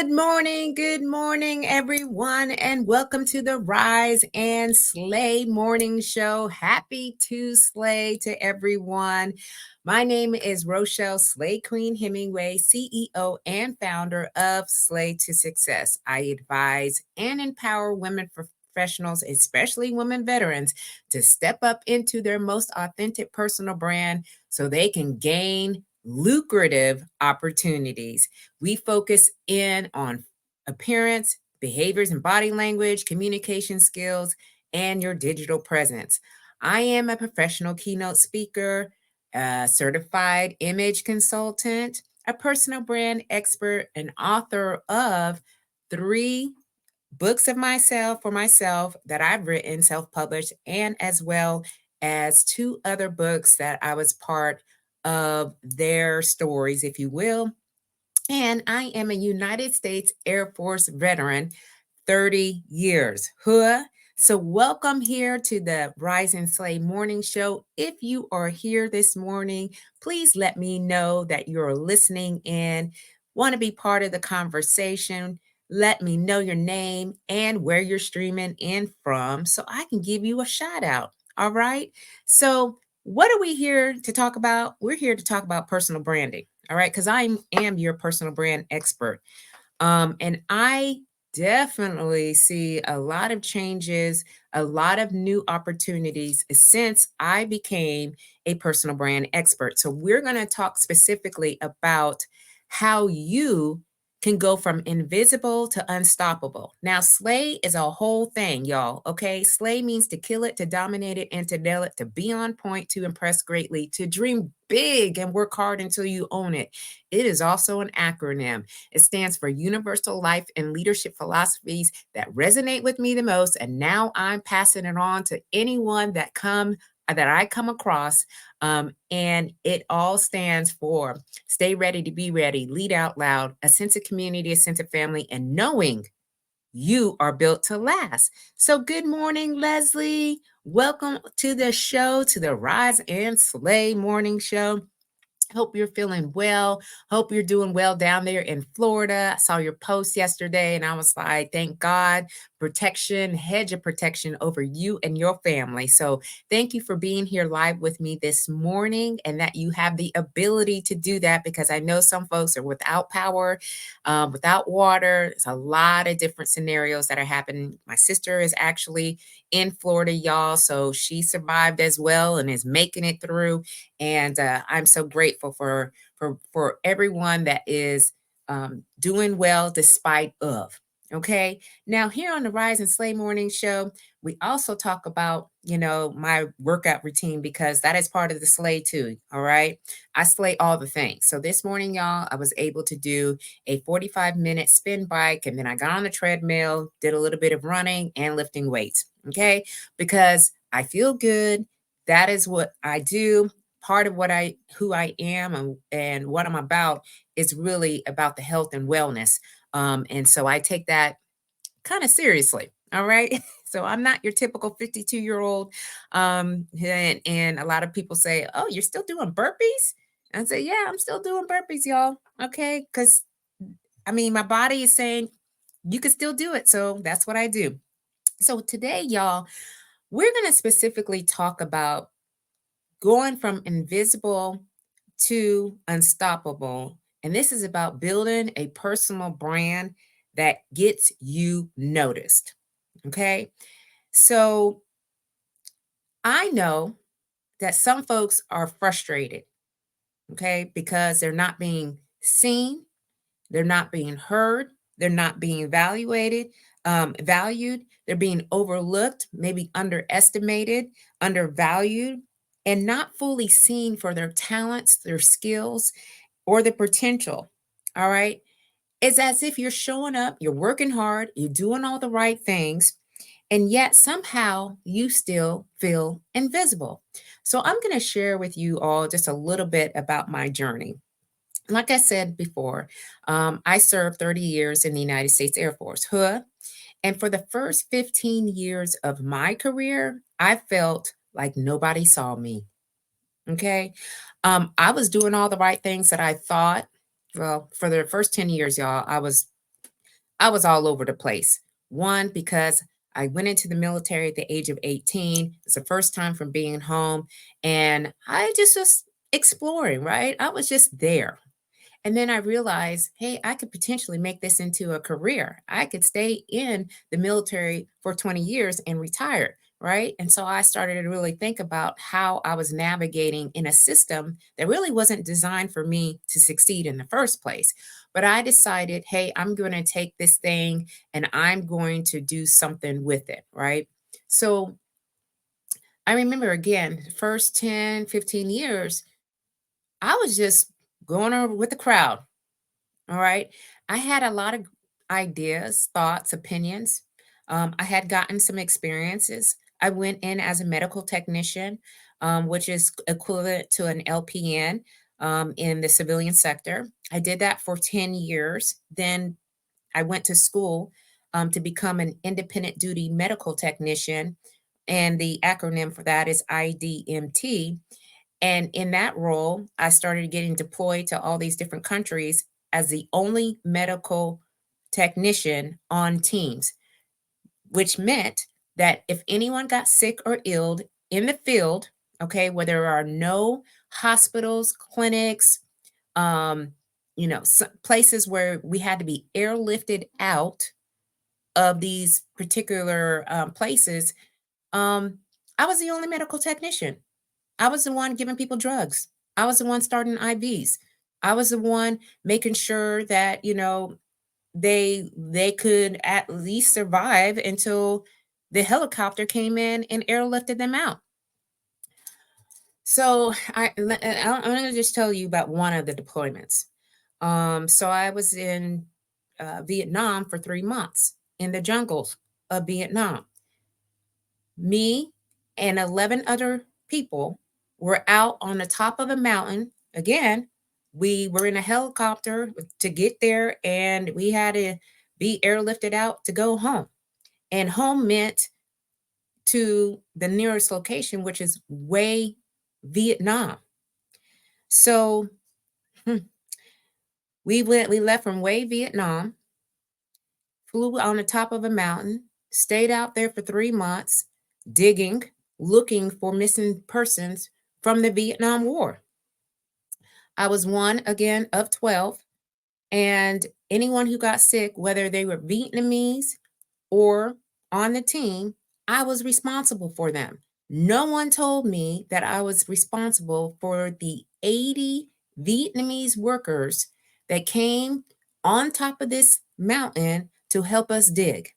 Good morning, everyone, and welcome to the Rise and Slay Morning Show. Happy to slay to everyone. My name is Rochelle SLAY Queen Hemingway, CEO and founder of Slay to Success. I advise and empower women professionals, especially women veterans, to step up into their most authentic personal brand so they can gain lucrative opportunities. We focus in on appearance, behaviors and body language, communication skills, and your digital presence. I am a professional keynote speaker, a certified image consultant, a personal brand expert, and author of 3 books of myself for myself that I've written, self-published, and as well as 2 other books that I was part of their stories, if you will. And I am a United States Air Force veteran, 30 years. Huh? So, welcome here to the Rise and Slay Morning Show. If you are here this morning, please let me know that you're listening in, want to be part of the conversation. Let me know your name and where you're streaming in from so I can give you a shout out. All right. So, what are we here to talk about? We're here to talk about personal branding. All right. Because I am your personal brand expert. And I definitely see a lot of changes, a lot of new opportunities since I became a personal brand expert. So, we're going to talk specifically about how you can go from invisible to unstoppable. Now, slay is a whole thing, y'all. Okay. Slay means to kill it, to dominate it, and to nail it, to be on point, to impress greatly, to dream big and work hard until you own it. It is also an acronym. It stands for Universal Life and Leadership Philosophies that resonate with me the most. And now I'm passing it on to anyone that I come across. And it all stands for stay ready to be ready, lead out loud, a sense of community, a sense of family, and knowing you are built to last. So, good morning, Leslie. Welcome to the show, to the Rise and Slay Morning Show. Hope you're feeling well. Hope you're doing well down there in Florida. I saw your post yesterday and I was like, thank God, protection, hedge of protection over you and your family. So thank you for being here live with me this morning and that you have the ability to do that because I know some folks are without power, without water. There's a lot of different scenarios that are happening. My sister is actually in Florida, y'all. So she survived as well and is making it through. And I'm so grateful for everyone that is doing well despite of. Okay. Now here on the Rise and Slay Morning Show, we also talk about, my workout routine because that is part of the slay too. All right. I slay all the things. So this morning, y'all, I was able to do a 45-minute spin bike and then I got on the treadmill, did a little bit of running and lifting weights. Okay. Because I feel good. That is what I do. Part of who I am and what I'm about is really about the health and wellness. And so I take that kind of seriously. All right. So I'm not your typical 52-year-old. And a lot of people say, oh, you're still doing burpees? And I say, yeah, I'm still doing burpees, y'all. Okay. Because my body is saying you can still do it. So that's what I do. So today, y'all, we're going to specifically talk about going from invisible to unstoppable. And this is about building a personal brand that gets you noticed. Okay. So I know that some folks are frustrated, okay, because they're not being seen, they're not being heard, they're not being valued, they're being overlooked, maybe underestimated, undervalued, and not fully seen for their talents, their skills, or the potential. All right. It's as if you're showing up, you're working hard, you're doing all the right things, and yet somehow you still feel invisible. So I'm going to share with you all just a little bit about my journey. Like I said before, I served 30 years in the United States Air Force. Huh? And for the first 15 years of my career, I felt like nobody saw me. Okay. I was doing all the right things that I thought. Well, for the first 10 years, y'all, I was I was all over the place. One, because I went into the military at the age of 18. It's the first time from being home. And I just was exploring, right? I was just there. And then I realized, hey, I could potentially make this into a career. I could stay in the military for 20 years and retire, right? And so I started to really think about how I was navigating in a system that really wasn't designed for me to succeed in the first place. But I decided, hey, I'm going to take this thing and I'm going to do something with it, right? So I remember again, the first 10, 15 years, I was just going over with the crowd. All right. I had a lot of ideas, thoughts, opinions. I had gotten some experiences. I went in as a medical technician, which is equivalent to an LPN in the civilian sector. I did that for 10 years. Then I went to school to become an independent duty medical technician. And the acronym for that is IDMT. And in that role, I started getting deployed to all these different countries as the only medical technician on teams, which meant that if anyone got sick or ill in the field, okay, where there are no hospitals, clinics, um, places where we had to be airlifted out of these particular places, um, I was the only medical technician. I was the one giving people drugs. I was the one starting IVs. I was the one making sure that, they could at least survive until the helicopter came in and airlifted them out. So I'm going to just tell you about one of the deployments. So I was in Vietnam for 3 months in the jungles of Vietnam. Me and 11 other people were out on the top of a mountain. Again, we were in a helicopter to get there, and we had to be airlifted out to go home. And home meant to the nearest location, which is Hue, Vietnam. So we left from Hue, Vietnam, flew on the top of a mountain, stayed out there for 3 months, digging, looking for missing persons from the Vietnam War. I was one again of 12, and anyone who got sick, whether they were Vietnamese or on the team, I was responsible for them. No one told me that I was responsible for the 80 Vietnamese workers that came on top of this mountain to help us dig.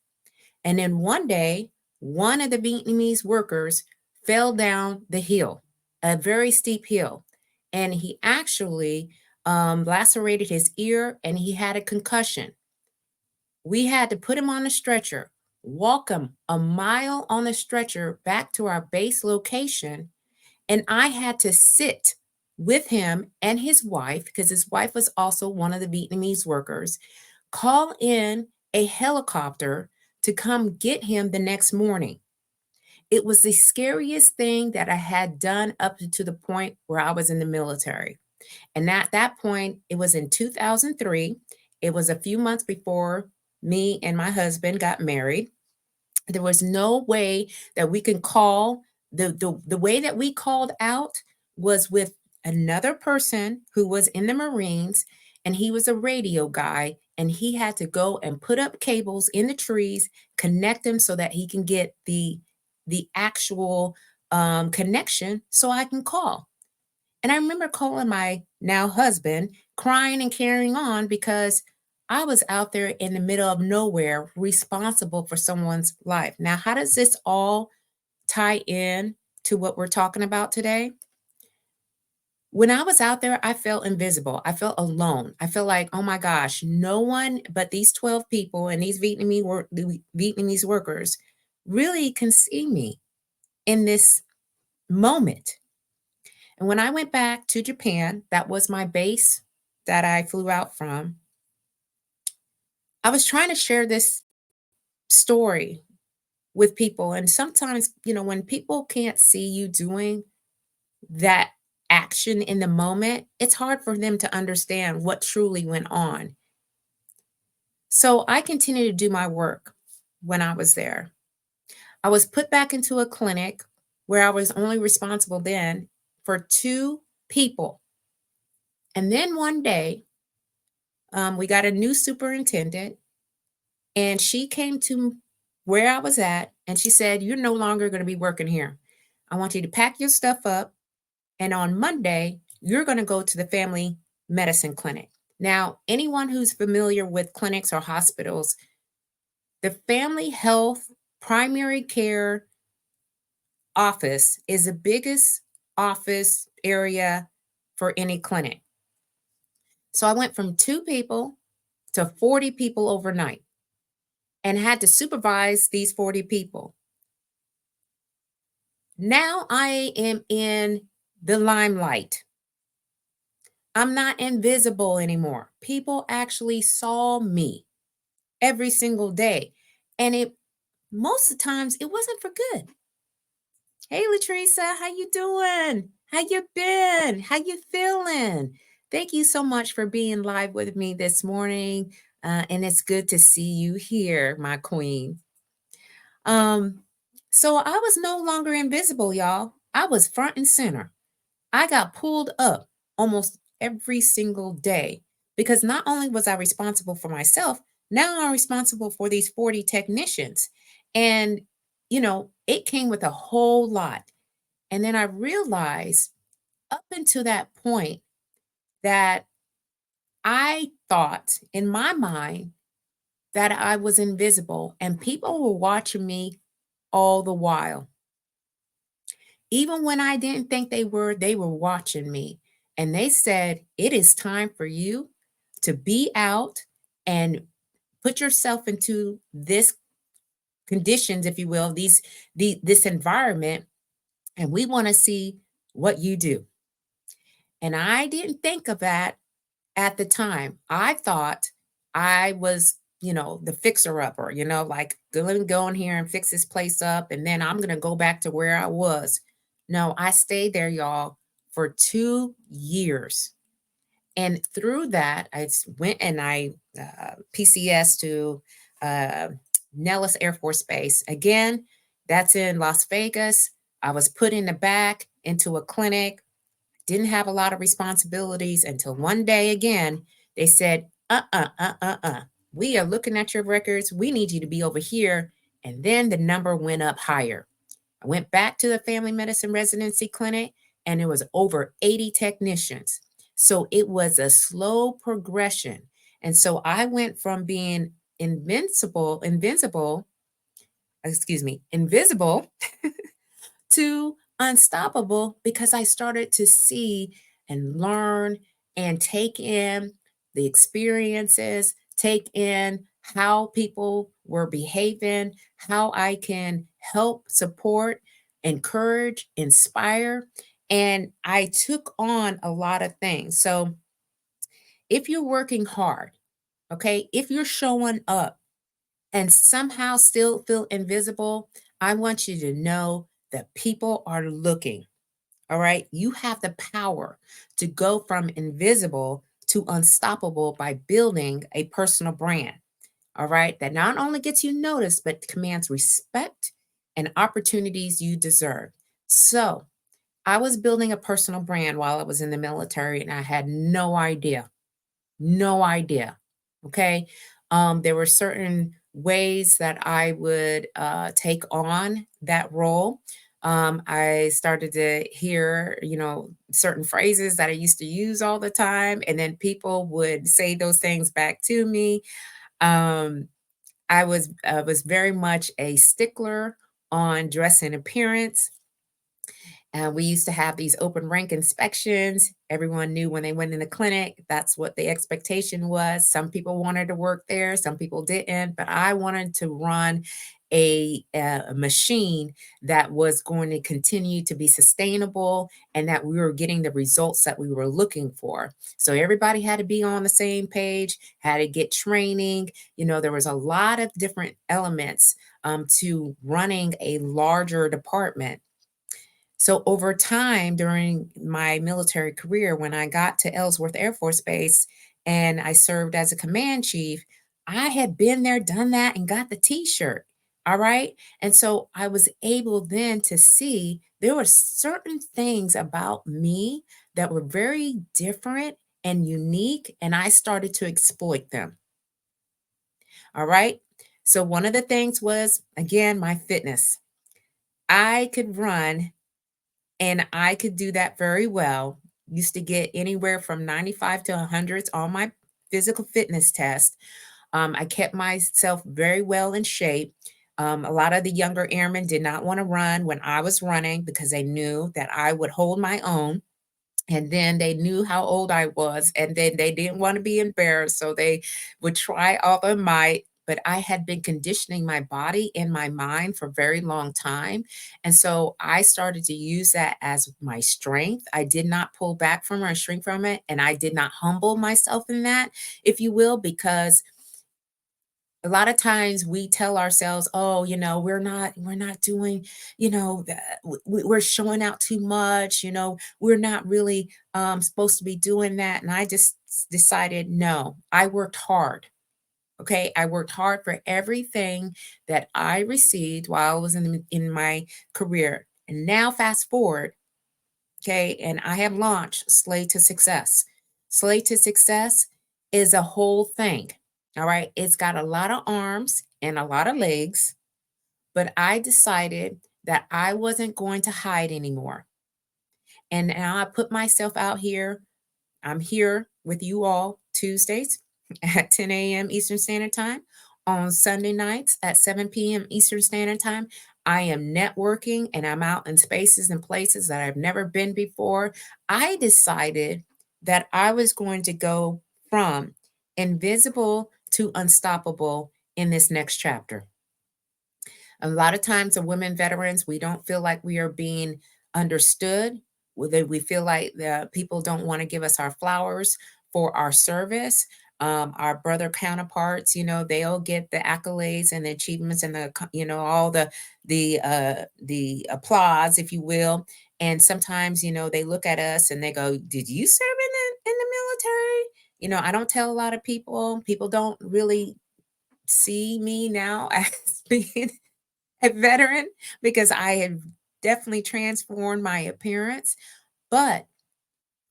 And then one day, one of the Vietnamese workers fell down the hill, a very steep hill, and he actually lacerated his ear and he had a concussion. We had to put him on a stretcher, walk him a mile on a stretcher back to our base location. And I had to sit with him and his wife, because his wife was also one of the Vietnamese workers, call in a helicopter to come get him the next morning. It was the scariest thing that I had done up to the point where I was in the military. And at that point, it was in 2003. It was a few months before me and my husband got married. There was no way that we can call. The way that we called out was with another person who was in the Marines, and he was a radio guy, and he had to go and put up cables in the trees, connect them so that he can get the actual connection so I can call. And I remember calling my now husband, crying and carrying on because I was out there in the middle of nowhere responsible for someone's life. Now, how does this all tie in to what we're talking about today? When I was out there, I felt invisible. I felt alone. I felt like, oh my gosh, no one but these 12 people and these Vietnamese workers really can see me in this moment. And when I went back to Japan, that was my base that I flew out from. I was trying to share this story with people. And sometimes, when people can't see you doing that action in the moment, it's hard for them to understand what truly went on. So I continued to do my work when I was there. I was put back into a clinic where I was only responsible then for two people. And then one day, we got a new superintendent, and she came to where I was at and she said, "You're no longer going to be working here. I want you to pack your stuff up. And on Monday, you're going to go to the family medicine clinic." Now, anyone who's familiar with clinics or hospitals, the family health primary care office is the biggest office area for any clinic. So I went from two people to 40 people overnight and had to supervise these 40 people. Now I am in the limelight. I'm not invisible anymore. People actually saw me every single day. And it most of the times it wasn't for good. Hey Latricia, how you doing? How you been? How you feeling? Thank you so much for being live with me this morning. And it's good to see you here, my queen. Um, so I was no longer invisible, y'all. I was front and center. I got pulled up almost every single day because not only was I responsible for myself, now I'm responsible for these 40 technicians. And, it came with a whole lot. And then I realized up until that point that I thought in my mind that I was invisible and people were watching me all the while. Even when I didn't think they were watching me. And they said, "It is time for you to be out and put yourself into this conditions, if you will, this environment, and we want to see what you do." And I didn't think of that at the time. I thought I was, the fixer upper, like, let me go in here and fix this place up, and then I'm going to go back to where I was. No, I stayed there, y'all, for 2 years. And through that, went and I PCS to uh, Nellis Air Force Base. Again, that's in Las Vegas. I was put in the back into a clinic, didn't have a lot of responsibilities until one day again, they said, we are looking at your records. We need you to be over here. And then the number went up higher. I went back to the family medicine residency clinic and it was over 80 technicians. So it was a slow progression. And so I went from being invisible to unstoppable because I started to see and learn and take in the experiences, take in how people were behaving, how I can help, support, encourage, inspire. And I took on a lot of things. So if you're working hard, okay, if you're showing up, and somehow still feel invisible, I want you to know that people are looking. All right. You have the power to go from invisible to unstoppable by building a personal brand. All right. That not only gets you noticed, but commands respect and opportunities you deserve. So I was building a personal brand while I was in the military and I had no idea. No idea. Okay. There were certain ways that I would take on that role. I started to hear, certain phrases that I used to use all the time, and then people would say those things back to me. Um, I was very much a stickler on dress and appearance. We used to have these open rank inspections. Everyone knew when they went in the clinic, that's what the expectation was. Some people wanted to work there, some people didn't, but I wanted to run a machine that was going to continue to be sustainable and that we were getting the results that we were looking for. So everybody had to be on the same page, had to get training. There was a lot of different elements to running a larger department. So over time during my military career, when I got to Ellsworth Air Force Base and I served as a command chief, I had been there, done that, and got the t-shirt. All right. And so I was able then to see there were certain things about me that were very different and unique, and I started to exploit them. All right. So one of the things was, again, my fitness. I could run and I could do that very well. Used to get anywhere from 95 to 100s on my physical fitness test. I kept myself very well in shape. A lot of the younger airmen did not want to run when I was running because they knew that I would hold my own. And then they knew how old I was, and then they didn't want to be embarrassed. So they would try all their might. But I had been conditioning my body and my mind for a very long time. And so I started to use that as my strength. I did not pull back from it or shrink from it. And I did not humble myself in that, if you will, because a lot of times we tell ourselves, oh, we're not doing, we're showing out too much, we're not really supposed to be doing that. And I just decided, no, I worked hard. Okay, I worked hard for everything that I received while I was in my career. And now fast forward, okay, and I have launched Slay to Success. Slay to Success is a whole thing. All right. It's got a lot of arms and a lot of legs, but I decided that I wasn't going to hide anymore. And now I put myself out here. I'm here with you all Tuesdays at 10 a.m. Eastern Standard Time, on Sunday nights at 7 p.m. Eastern Standard Time. I am networking and I'm out in spaces and places that I've never been before. I decided that I was going to go from invisible to unstoppable in this next chapter. A lot of times, the women veterans, we don't feel like we are being understood. We feel like the people don't want to give us our flowers for our service. Our brother counterparts, they'll get the accolades and the achievements and all the applause, if you will. And sometimes, they look at us and they go, "Did you serve in the military?" I don't tell a lot of people. People don't really see me now as being a veteran because I have definitely transformed my appearance. But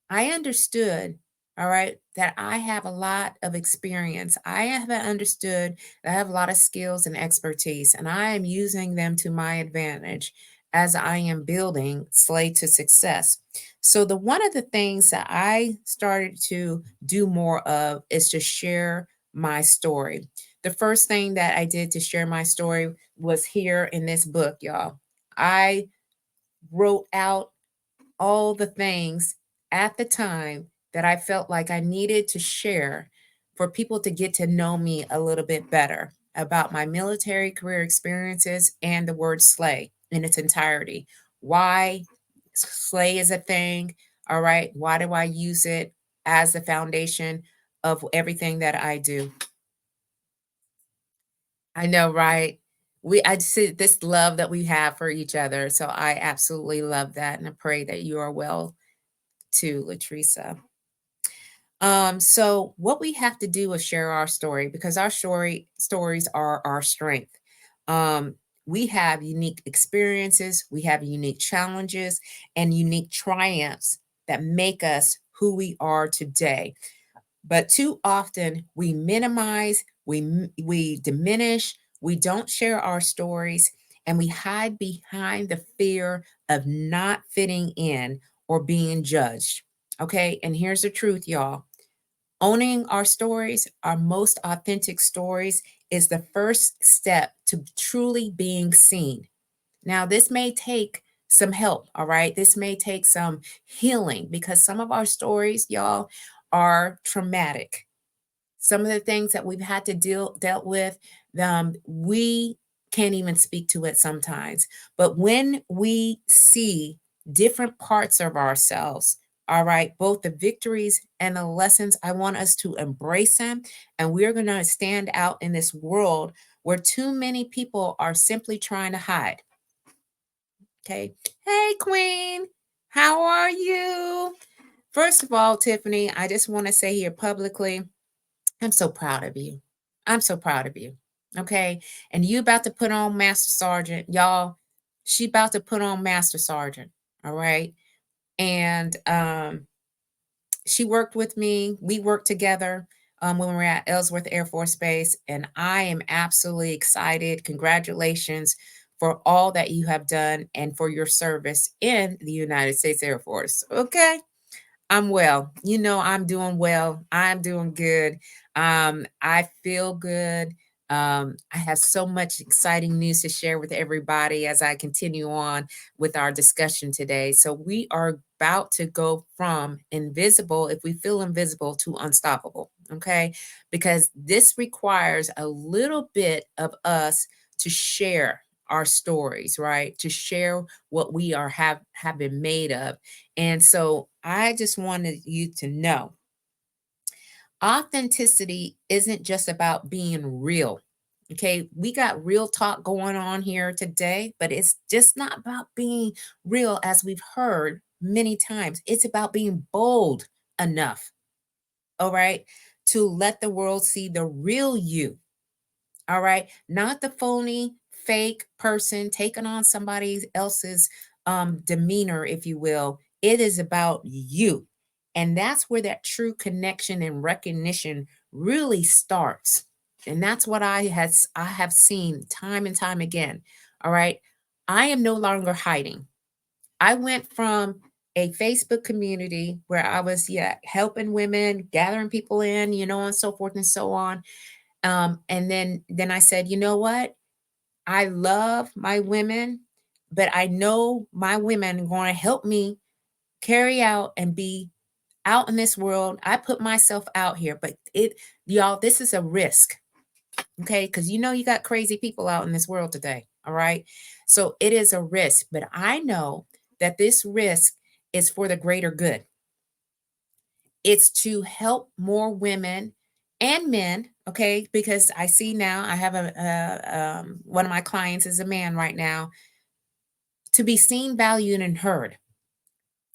I understood, all right, that I have a lot of experience. I have understood that I have a lot of skills and expertise, and I am using them to my advantage as I am building Slay to Success. So the one of the things that I started to do more of is to share my story. The first thing that I did to share my story was here in this book, y'all. I wrote out all the things at the time that I felt like I needed to share for people to get to know me a little bit better about my military career experiences and the word slay in its entirety. Why slay is a thing, all right? Why do I use it as the foundation of everything that I do? I know, right? I see this love that we have for each other. So I absolutely love that. And I pray that you are well too, Latrice. So what we have to do is share our story because our stories are our strength. We have unique experiences, we have unique challenges and unique triumphs that make us who we are today. But too often we minimize, we diminish, we don't share our stories, and we hide behind the fear of not fitting in or being judged. Okay, and here's the truth, y'all. Owning our stories, our most authentic stories, is the first step to truly being seen. Now, this may take some help, all right? This may take some healing because some of our stories, y'all, are traumatic. Some of the things that we've had to dealt with, we can't even speak to it sometimes. But when we see different parts of ourselves, all right, both the victories and the lessons, I want us to embrace them. And we're going to stand out in this world where too many people are simply trying to hide. Okay. Hey, Queen, how are you? First of all, Tiffany, I just want to say here publicly, I'm so proud of you. I'm so proud of you. Okay. And you about to put on Master Sergeant, y'all. She about to put on Master Sergeant. All right. And she worked with me. We worked together when we were at Ellsworth Air Force Base. And I am absolutely excited. Congratulations for all that you have done and for your service in the United States Air Force. Okay. I'm well. You know, I'm doing well. I'm doing good. I feel good. I have so much exciting news to share with everybody as I continue on with our discussion today. So, we are about to go from invisible, if we feel invisible, to unstoppable. Okay. Because this requires a little bit of us to share our stories, right? To share what we are have been made of. And so I just wanted you to know authenticity isn't just about being real. Okay, we got real talk going on here today, but it's just not about being real as we've heard many times. It's about being bold enough, all right, to let the world see the real you. All right. Not the phony, fake person taking on somebody else's demeanor, if you will. It is about you. And that's where that true connection and recognition really starts. And that's what I have seen time and time again. All right. I am no longer hiding. I went from a Facebook community where I was, yeah, helping women, gathering people in, and so forth and so on, and then I said, you know what? I love my women, but I know my women are going to help me carry out and be out in this world. I put myself out here, but y'all, this is a risk, okay? Because you got crazy people out in this world today, all right? So it is a risk, but I know that this risk is for the greater good. It's to help more women and men, okay? Because I see now I have one of my clients is a man right now, to be seen, valued, and heard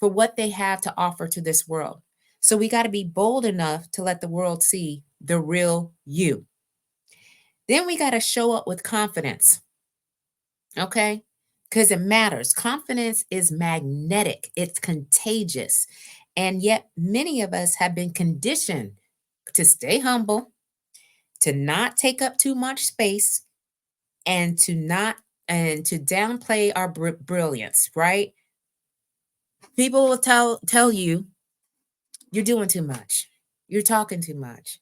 for what they have to offer to this world. So we got to be bold enough to let the world see the real you. Then we got to show up with confidence, okay? Because it matters. Confidence is magnetic, it's contagious. And yet, many of us have been conditioned to stay humble, to not take up too much space, and to downplay our brilliance, right? People will tell you you're doing too much. You're talking too much.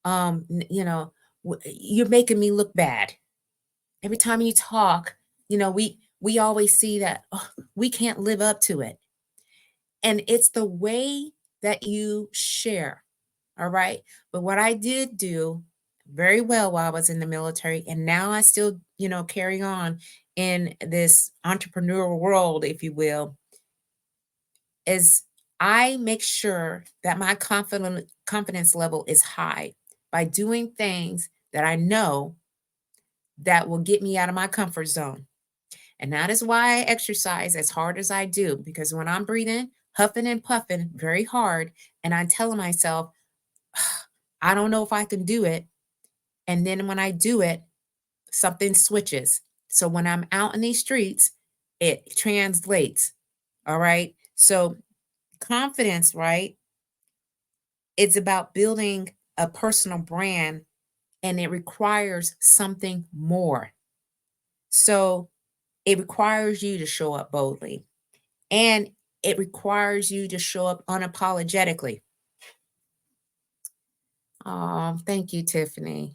You're making me look bad. Every time you talk, we always see that, oh, we can't live up to it. And it's the way that you share. All right. But what I did do very well while I was in the military, and now I still, carry on in this entrepreneurial world, if you will, is I make sure that my confidence level is high by doing things that I know that will get me out of my comfort zone. And that is why I exercise as hard as I do, because when I'm breathing, huffing and puffing very hard, and I'm telling myself, I don't know if I can do it. And then when I do it, something switches. So when I'm out in these streets, it translates. All right. So confidence, right? It's about building a personal brand, and it requires something more. So it requires you to show up boldly, and it requires you to show up unapologetically. Oh, thank you, Tiffany.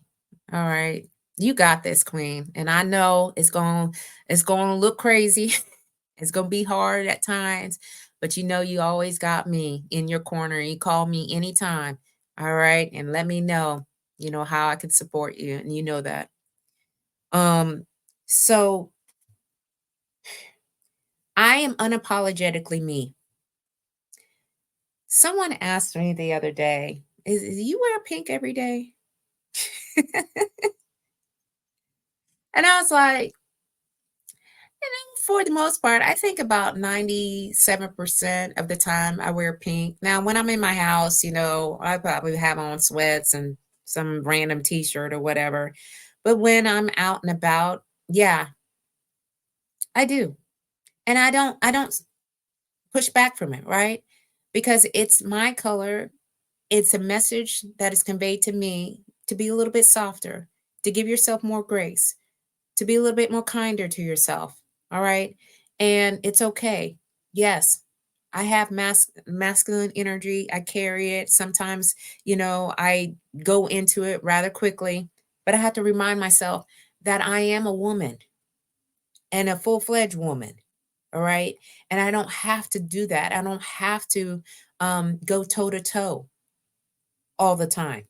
All right. You got this, Queen. And I know it's going to look crazy. It's going to be hard at times, but you always got me in your corner. You call me anytime. All right? And let me know, how I can support you, and you know that. So I am unapologetically me. Someone asked me the other day, is you wear pink every day? And I was like, for the most part, I think about 97% of the time I wear pink. Now, when I'm in my house, I probably have on sweats and some random t-shirt or whatever. But when I'm out and about, yeah, I do. And I don't push back from it, right? Because it's my color. It's a message that is conveyed to me to be a little bit softer, to give yourself more grace, to be a little bit more kinder to yourself. All right. And it's okay. Yes, I have masculine energy. I carry it. Sometimes, I go into it rather quickly, but I have to remind myself that I am a woman and a full-fledged woman. All right. And I don't have to do that. I don't have to go toe to toe all the time.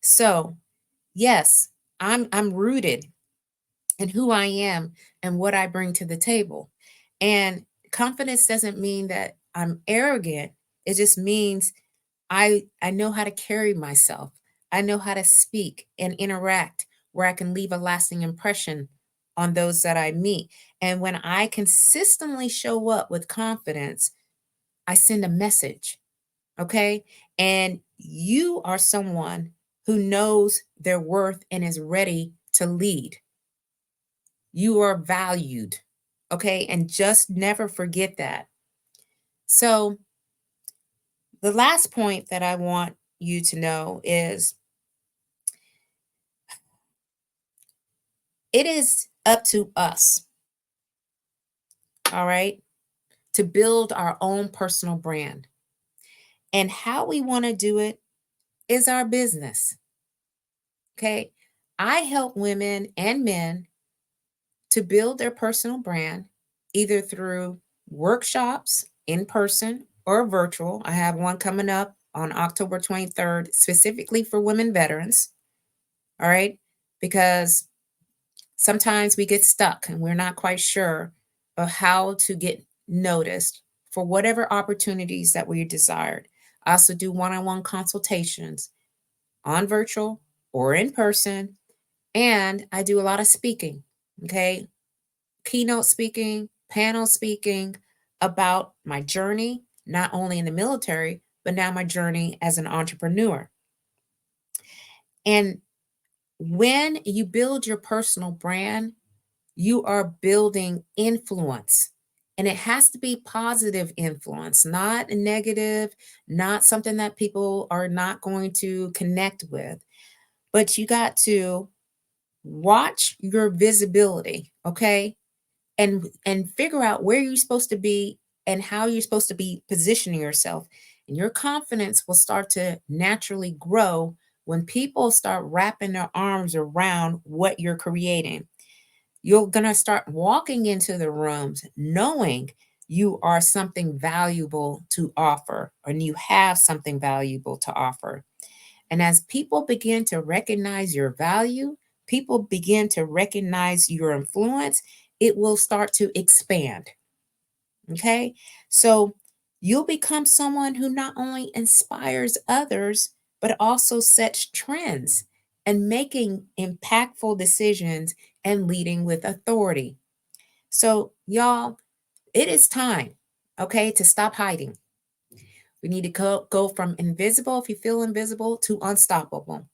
So, yes, I'm rooted in who I am and what I bring to the table. And confidence doesn't mean that I'm arrogant. It just means I know how to carry myself. I know how to speak and interact where I can leave a lasting impression on those that I meet. And when I consistently show up with confidence, I send a message. Okay? And you are someone who knows their worth and is ready to lead. You are valued. Okay? And just never forget that. So, the last point that I want you to know is it is up to us, all right, to build our own personal brand. And how we want to do it is our business. Okay? I help women and men to build their personal brand either through workshops in person or virtual. I have one coming up on October 23rd, specifically for women veterans. All right? Because sometimes we get stuck and we're not quite sure of how to get noticed for whatever opportunities that we desired. I also do one on one consultations on virtual or in person. And I do a lot of speaking, okay? Keynote speaking, panel speaking about my journey, not only in the military, but now my journey as an entrepreneur. And when you build your personal brand, you are building influence. And it has to be positive influence, not negative, not something that people are not going to connect with. But you got to watch your visibility, okay? And figure out where you're supposed to be and how you're supposed to be positioning yourself. And your confidence will start to naturally grow when people start wrapping their arms around what you're creating. You're going to start walking into the rooms knowing you are something valuable to offer, and you have something valuable to offer. And as people begin to recognize your value, people begin to recognize your influence, it will start to expand. Okay. So you'll become someone who not only inspires others, but also sets trends and making impactful decisions and leading with authority. So, y'all, it is time, okay, to stop hiding. We need to go from invisible, if you feel invisible, to unstoppable.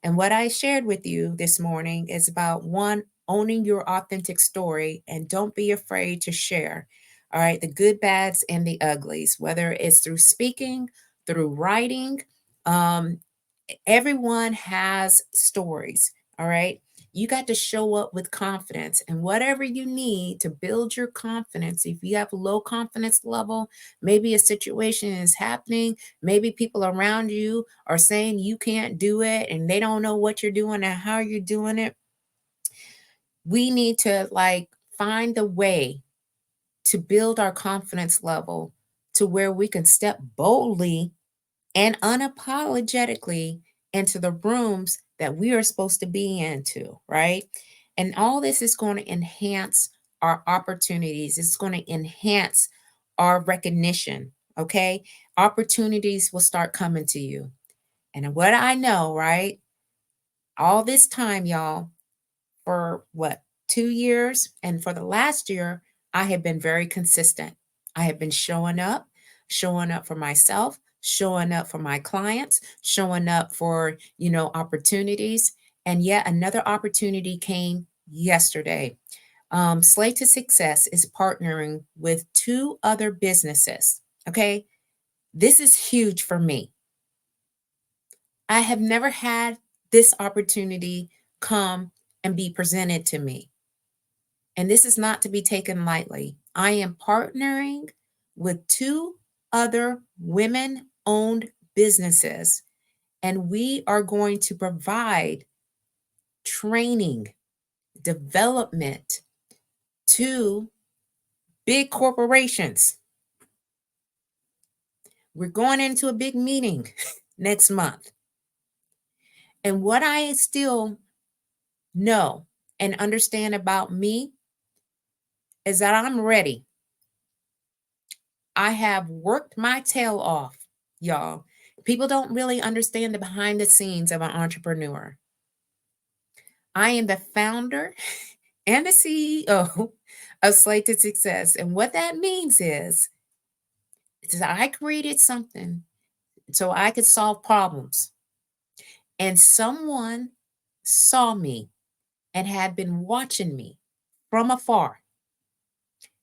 And what I shared with you this morning is about one, owning your authentic story and don't be afraid to share. All right, the good, bads, and the uglies, whether it's through speaking, through writing. Um, Everyone has stories. All right. You got to show up with confidence and whatever you need to build your confidence. If you have low confidence level, maybe a situation is happening, maybe people around you are saying you can't do it and they don't know what you're doing and how you're doing it. We need to find a way to build our confidence level to where we can step boldly and unapologetically into the rooms that we are supposed to be into, right? And all this is going to enhance our opportunities. It's going to enhance our recognition, okay? Opportunities will start coming to you. And what I know, right? All this time, y'all, for what, 2 years? And for the last year, I have been very consistent. I have been showing up for myself, showing up for my clients, showing up for, opportunities. And yet another opportunity came yesterday. Slay to Success is partnering with two other businesses. Okay. This is huge for me. I have never had this opportunity come and be presented to me. And this is not to be taken lightly. I am partnering with two other women owned businesses, and we are going to provide training, development to big corporations. We're going into a big meeting next month. And what I still know and understand about me is that I'm ready. I have worked my tail off, y'all. People don't really understand the behind the scenes of an entrepreneur. I am the founder and the CEO of Slay to Success. And what that means is that I created something so I could solve problems. And someone saw me and had been watching me from afar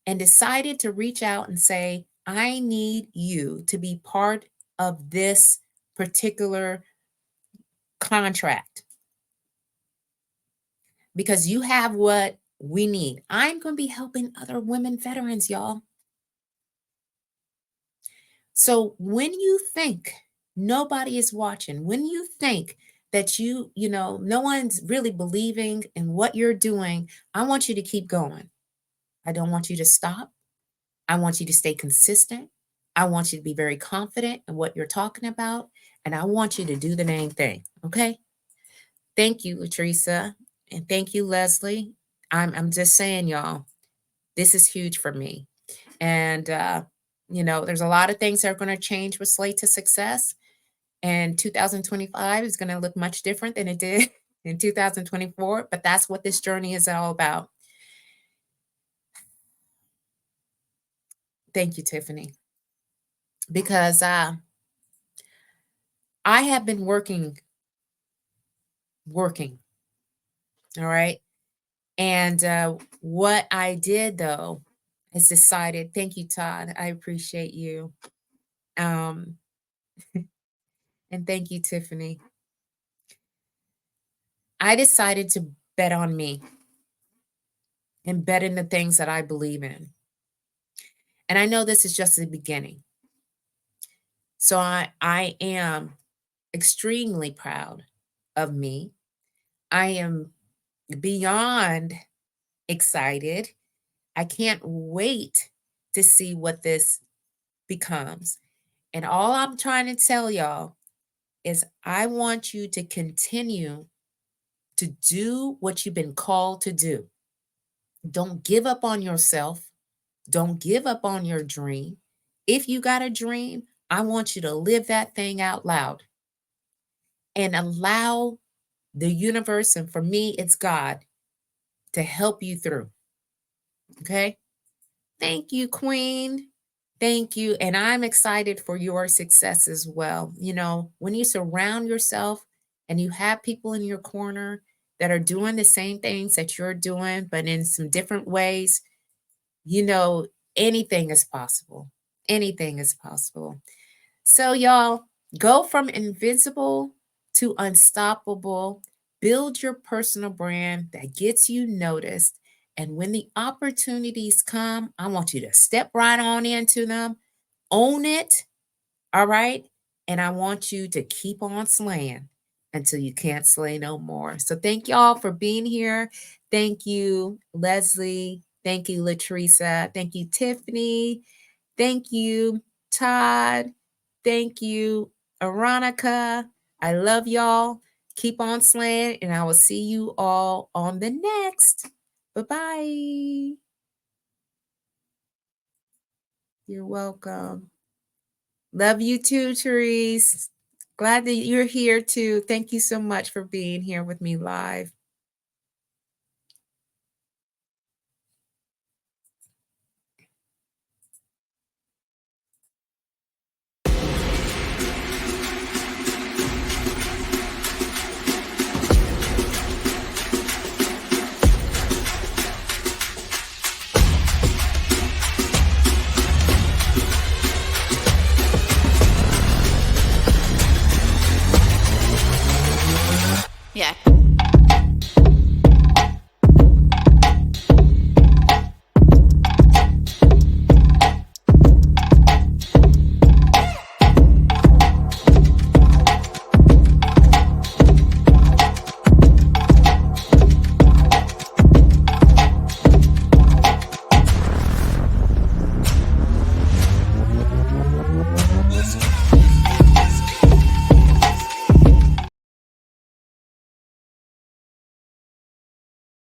and decided to reach out and say, I need you to be part of this particular contract because you have what we need. I'm going to be helping other women veterans, y'all. So when you think nobody is watching, when you think that no one's really believing in what you're doing, I want you to keep going. I don't want you to stop. I want you to stay consistent. I want you to be very confident in what you're talking about. And I want you to do the dang thing. Okay. Thank you, Latricia. And thank you, Leslie. I'm just saying, y'all, this is huge for me. And, there's a lot of things that are going to change with Slate to Success. And 2025 is going to look much different than it did in 2024. But that's what this journey is all about. Thank you, Tiffany. Because I have been working. All right. And what I did, though, is decided, thank you, Todd. I appreciate you. And thank you, Tiffany. I decided to bet on me and bet in the things that I believe in. And I know this is just the beginning. So I am extremely proud of me. I am beyond excited. I can't wait to see what this becomes. And all I'm trying to tell y'all is I want you to continue to do what you've been called to do. Don't give up on yourself. Don't give up on your dream. If you got a dream, I want you to live that thing out loud and allow the universe, and for me, it's God, to help you through. Okay? Thank you, Queen. Thank you. And I'm excited for your success as well. When you surround yourself and you have people in your corner that are doing the same things that you're doing, but in some different ways, anything is possible. Anything is possible. So, y'all, go from invincible to unstoppable. Build your personal brand that gets you noticed. And when the opportunities come, I want you to step right on into them, own it. All right. And I want you to keep on slaying until you can't slay no more. So thank y'all for being here. Thank you, Leslie. Thank you, Latricia. Thank you, Tiffany. Thank you, Todd. Thank you, Aronica. I love y'all. Keep on slaying, and I will see you all on the next. Bye-bye. You're welcome. Love you too, Therese. Glad that you're here too. Thank you so much for being here with me live.